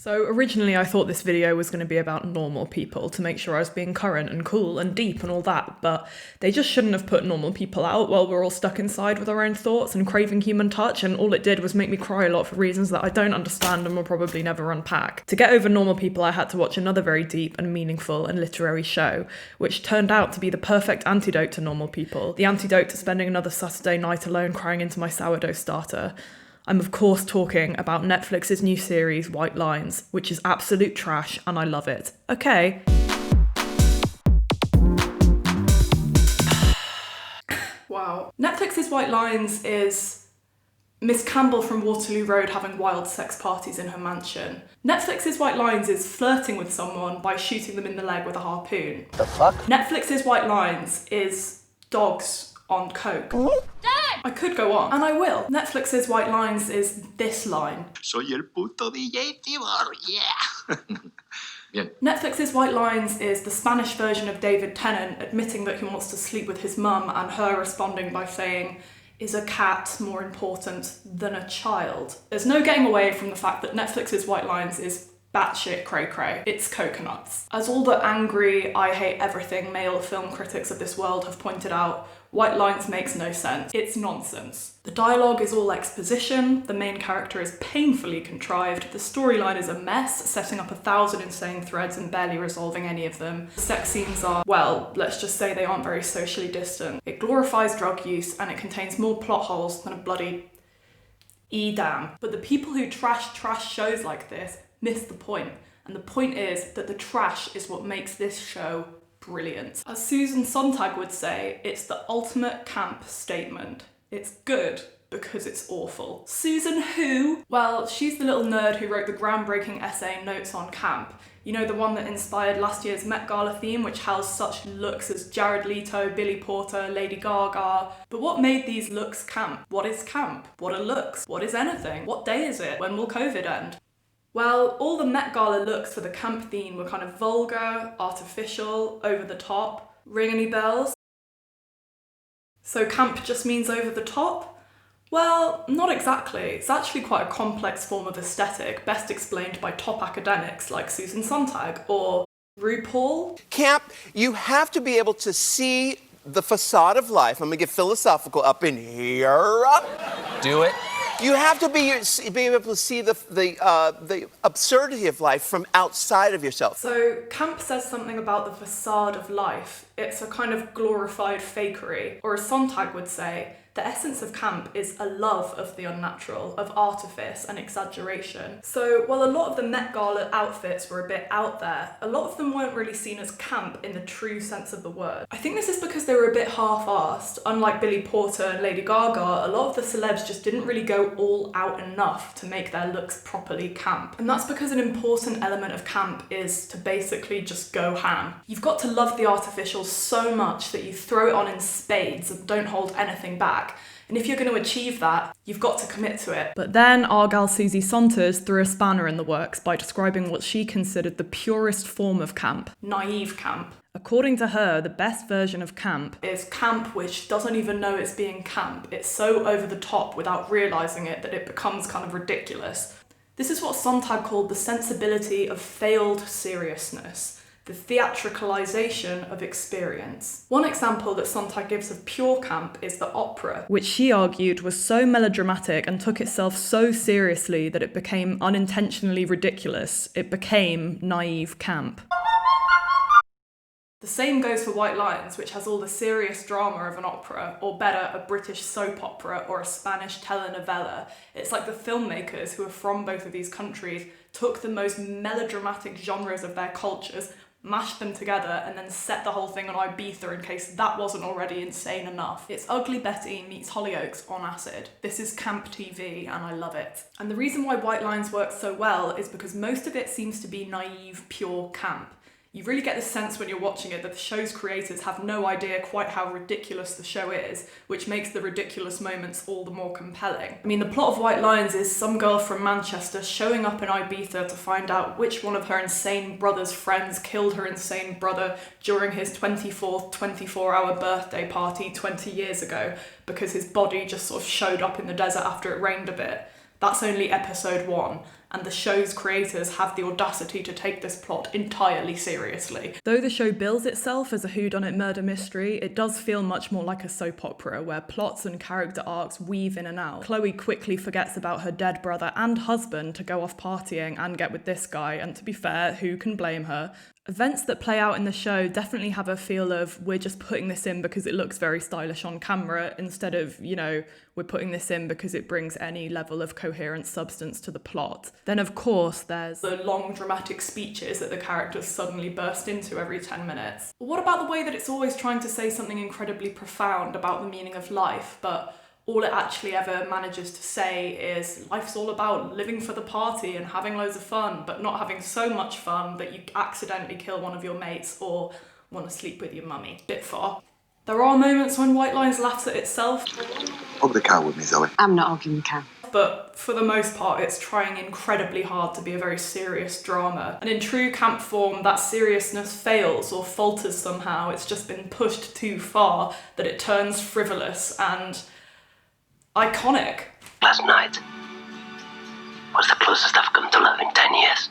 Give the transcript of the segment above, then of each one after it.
So originally I thought this video was going to be about normal people to make sure I was being current and cool and deep and all that, but they just shouldn't have put normal people out while we're all stuck inside with our own thoughts and craving human touch, and all it did was make me cry a lot for reasons that I don't understand and will probably never unpack. To get over normal people, I had to watch another very deep and meaningful and literary show, which turned out to be the perfect antidote to normal people, the antidote to spending another Saturday night alone crying into my sourdough starter. I'm of course talking about Netflix's new series, White Lines, which is absolute trash and I love it. Okay. Wow. Netflix's White Lines is Miss Campbell from Waterloo Road having wild sex parties in her mansion. Netflix's White Lines is flirting with someone by shooting them in the leg with a harpoon. The fuck? Netflix's White Lines is dogs on coke. I could go on, and I will. Netflix's White Lines is this line. Soy el puto DJ Tibor, yeah! Bien. Netflix's White Lines is the Spanish version of David Tennant admitting that he wants to sleep with his mum and her responding by saying, "Is a cat more important than a child?" There's no getting away from the fact that Netflix's White Lines is batshit cray-cray. It's coconuts. As all the angry, I hate everything male film critics of this world have pointed out, White Lines makes no sense. It's nonsense. The dialogue is all exposition, the main character is painfully contrived, the storyline is a mess, setting up 1,000 insane threads and barely resolving any of them. The sex scenes are, well, let's just say they aren't very socially distant. It glorifies drug use and it contains more plot holes than a bloody damn. But the people who trash shows like this miss the point, and the point is that the trash is what makes this show brilliant. As Susan Sontag would say, it's the ultimate camp statement. It's good because it's awful. Susan who? Well, she's the little nerd who wrote the groundbreaking essay Notes on Camp. You know, the one that inspired last year's Met Gala theme, which housed such looks as Jared Leto, Billy Porter, Lady Gaga. But what made these looks camp? What is camp? What are looks? What is anything? What day is it? When will COVID end? Well, all the Met Gala looks for the camp theme were kind of vulgar, artificial, over the top. Ring any bells? So camp just means over the top? Well, not exactly. It's actually quite a complex form of aesthetic, best explained by top academics like Susan Sontag or Rupaul. Camp, you have to be able to see the facade of life. I'm gonna get philosophical up in here. Do it. You have to be able to see the absurdity of life from outside of yourself. So camp says something about the facade of life. It's a kind of glorified fakery, or as Sontag would say, the essence of camp is a love of the unnatural, of artifice and exaggeration. So while a lot of the Met Gala outfits were a bit out there, a lot of them weren't really seen as camp in the true sense of the word. I think this is because they were a bit half-assed. Unlike Billy Porter and Lady Gaga, a lot of the celebs just didn't really go all out enough to make their looks properly camp. And that's because an important element of camp is to basically just go ham. You've got to love the artificial so much that you throw it on in spades and don't hold anything back. And if you're going to achieve that, you've got to commit to it. But then our gal Susie Saunders threw a spanner in the works by describing what she considered the purest form of camp, naive camp. According to her, the best version of camp is camp which doesn't even know it's being camp. It's so over the top without realising it that it becomes kind of ridiculous. This is what Sontag called the sensibility of failed seriousness. The theatricalization of experience. One example that Sontag gives of pure camp is the opera, which she argued was so melodramatic and took itself so seriously that it became unintentionally ridiculous. It became naive camp. The same goes for White Lines, which has all the serious drama of an opera, or better, a British soap opera or a Spanish telenovela. It's like the filmmakers who are from both of these countries took the most melodramatic genres of their cultures, mashed them together, and then set the whole thing on Ibiza in case that wasn't already insane enough. It's Ugly Betty meets Hollyoaks on acid. This is camp TV and I love it. And the reason why White Lines works so well is because most of it seems to be naive, pure camp. You really get the sense when you're watching it that the show's creators have no idea quite how ridiculous the show is, which makes the ridiculous moments all the more compelling. I mean, the plot of White Lines is some girl from Manchester showing up in Ibiza to find out which one of her insane brother's friends killed her insane brother during his 24th 24-hour birthday party 20 years ago, because his body just sort of showed up in the desert after it rained a bit. That's only episode 1. and the show's creators have the audacity to take this plot entirely seriously. Though the show bills itself as a whodunit murder mystery, it does feel much more like a soap opera where plots and character arcs weave in and out. Chloe quickly forgets about her dead brother and husband to go off partying and get with this guy, and to be fair, who can blame her? Events that play out in the show definitely have a feel of we're just putting this in because it looks very stylish on camera, instead of, we're putting this in because it brings any level of coherent substance to the plot. Then of course there's the long dramatic speeches that the characters suddenly burst into every 10 minutes. What about the way that it's always trying to say something incredibly profound about the meaning of life, but all it actually ever manages to say is life's all about living for the party and having loads of fun, but not having so much fun that you accidentally kill one of your mates or want to sleep with your mummy. Bit far. There are moments when White Lines laughs at itself. Hug the cow with me, Zoe. I'm not hugging the cow. But for the most part, it's trying incredibly hard to be a very serious drama. And in true camp form, that seriousness fails or falters somehow. It's just been pushed too far that it turns frivolous and iconic. Last night was the closest I've come to love in 10 years.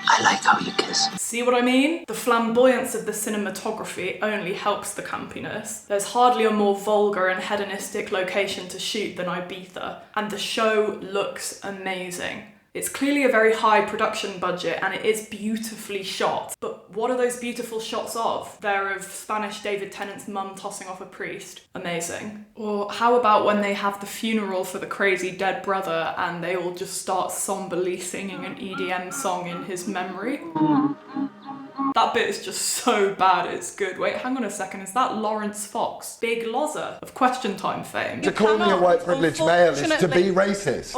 I like how you kiss. See what I mean? The flamboyance of the cinematography only helps the campiness. There's hardly a more vulgar and hedonistic location to shoot than Ibiza, and the show looks amazing. It's clearly a very high production budget and it is beautifully shot. But what are those beautiful shots of? They're of Spanish David Tennant's mum tossing off a priest. Amazing. Or how about when they have the funeral for the crazy dead brother and they all just start somberly singing an EDM song in his memory? That bit is just so bad it's good. Wait, hang on a second, is that Lawrence Fox? Big Loza of Question Time fame. To call me a white privileged male is to be racist.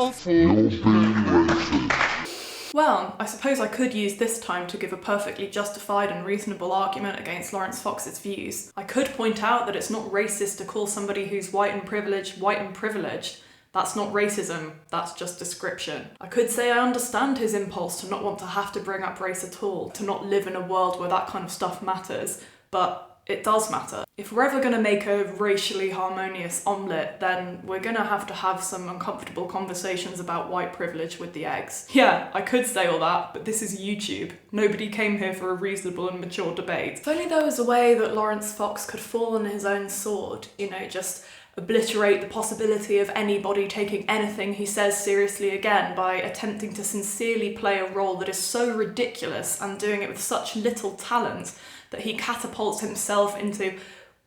Well, I suppose I could use this time to give a perfectly justified and reasonable argument against Lawrence Fox's views. I could point out that it's not racist to call somebody who's white and privileged. That's not racism, that's just description. I could say I understand his impulse to not want to have to bring up race at all, to not live in a world where that kind of stuff matters, but it does matter. If we're ever gonna make a racially harmonious omelette, then we're gonna have to have some uncomfortable conversations about white privilege with the eggs. Yeah, I could say all that, but this is YouTube. Nobody came here for a reasonable and mature debate. If only there was a way that Lawrence Fox could fall on his own sword, just obliterate the possibility of anybody taking anything he says seriously again by attempting to sincerely play a role that is so ridiculous and doing it with such little talent that he catapults himself into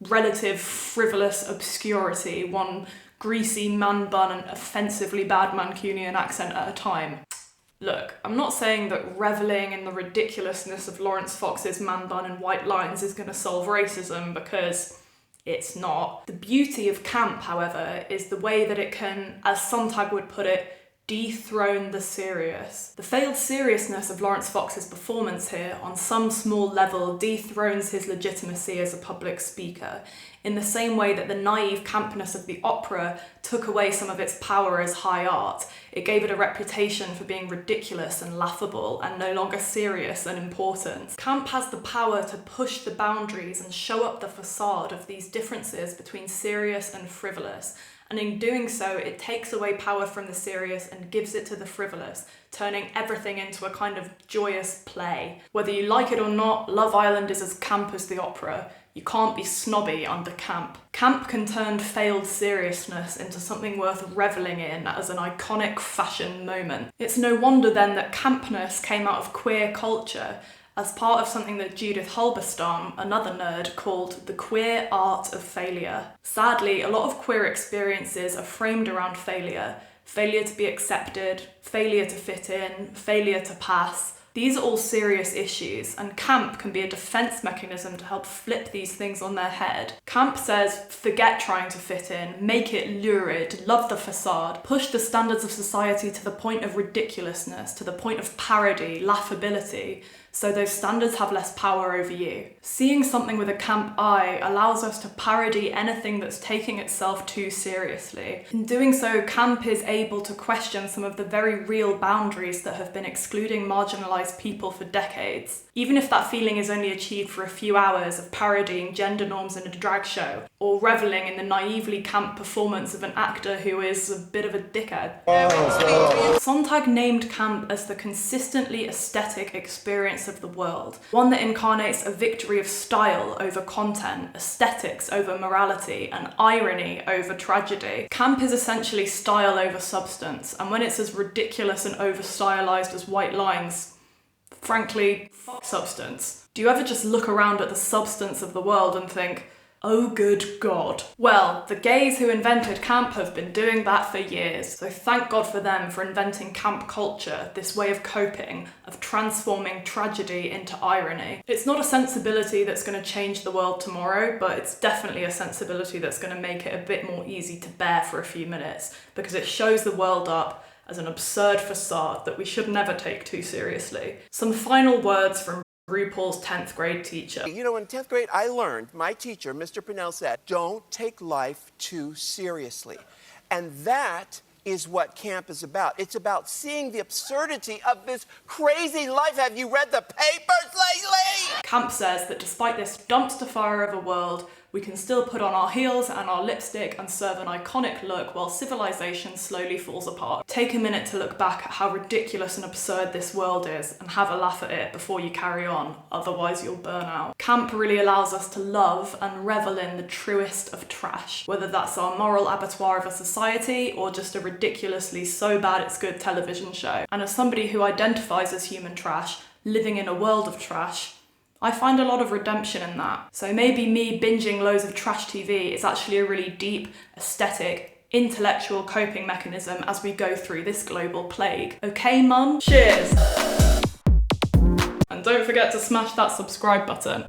relative frivolous obscurity, one greasy man bun and offensively bad Mancunian accent at a time. Look, I'm not saying that reveling in the ridiculousness of Lawrence Fox's man bun and White Lines is going to solve racism, because it's not. The beauty of camp, however, is the way that it can, as Sontag would put it, dethrone the serious. The failed seriousness of Lawrence Fox's performance here, on some small level, dethrones his legitimacy as a public speaker, in the same way that the naive campness of the opera took away some of its power as high art. It gave it a reputation for being ridiculous and laughable and no longer serious and important. Camp has the power to push the boundaries and show up the facade of these differences between serious and frivolous. And in doing so, it takes away power from the serious and gives it to the frivolous, turning everything into a kind of joyous play. Whether you like it or not, Love Island is as camp as the opera. You can't be snobby under camp. Camp can turn failed seriousness into something worth revelling in as an iconic fashion moment. It's no wonder then that campness came out of queer culture, as part of something that Judith Halberstam, another nerd, called the queer art of failure. Sadly, a lot of queer experiences are framed around failure. Failure to be accepted, failure to fit in, failure to pass. These are all serious issues, and camp can be a defense mechanism to help flip these things on their head. Camp says, forget trying to fit in, make it lurid, love the facade, push the standards of society to the point of ridiculousness, to the point of parody, laughability. so those standards have less power over you. Seeing something with a camp eye allows us to parody anything that's taking itself too seriously. In doing so, camp is able to question some of the very real boundaries that have been excluding marginalised people for decades. Even if that feeling is only achieved for a few hours of parodying gender norms in a drag show, or revelling in the naively camp performance of an actor who is a bit of a dickhead. Sontag named camp as the consistently aesthetic experience of the world, one that incarnates a victory of style over content, aesthetics over morality, and irony over tragedy. Camp is essentially style over substance, and when it's as ridiculous and over-stylized as white lines, frankly, fuck substance. Do you ever just look around at the substance of the world and think, oh good God? Well, the gays who invented camp have been doing that for years, so thank God for them for inventing camp culture, this way of coping, of transforming tragedy into irony. It's not a sensibility that's going to change the world tomorrow, but it's definitely a sensibility that's going to make it a bit more easy to bear for a few minutes, because it shows the world up as an absurd facade that we should never take too seriously. Some final words from Rupaul's 10th grade teacher. You know, in 10th grade, I learned, my teacher, Mr. Pinnell, said, don't take life too seriously. And that is what camp is about. It's about seeing the absurdity of this crazy life. Have you read the papers lately? Camp says that despite this dumpster fire of a world, we can still put on our heels and our lipstick and serve an iconic look while civilization slowly falls apart. Take a minute to look back at how ridiculous and absurd this world is and have a laugh at it before you carry on, otherwise you'll burn out. Camp really allows us to love and revel in the truest of trash, whether that's our moral abattoir of a society or just a ridiculously so bad it's good television show. And as somebody who identifies as human trash, living in a world of trash, I find a lot of redemption in that. So maybe me binging loads of trash TV is actually a really deep, aesthetic, intellectual coping mechanism as we go through this global plague. Okay, Mum? Cheers! And don't forget to smash that subscribe button.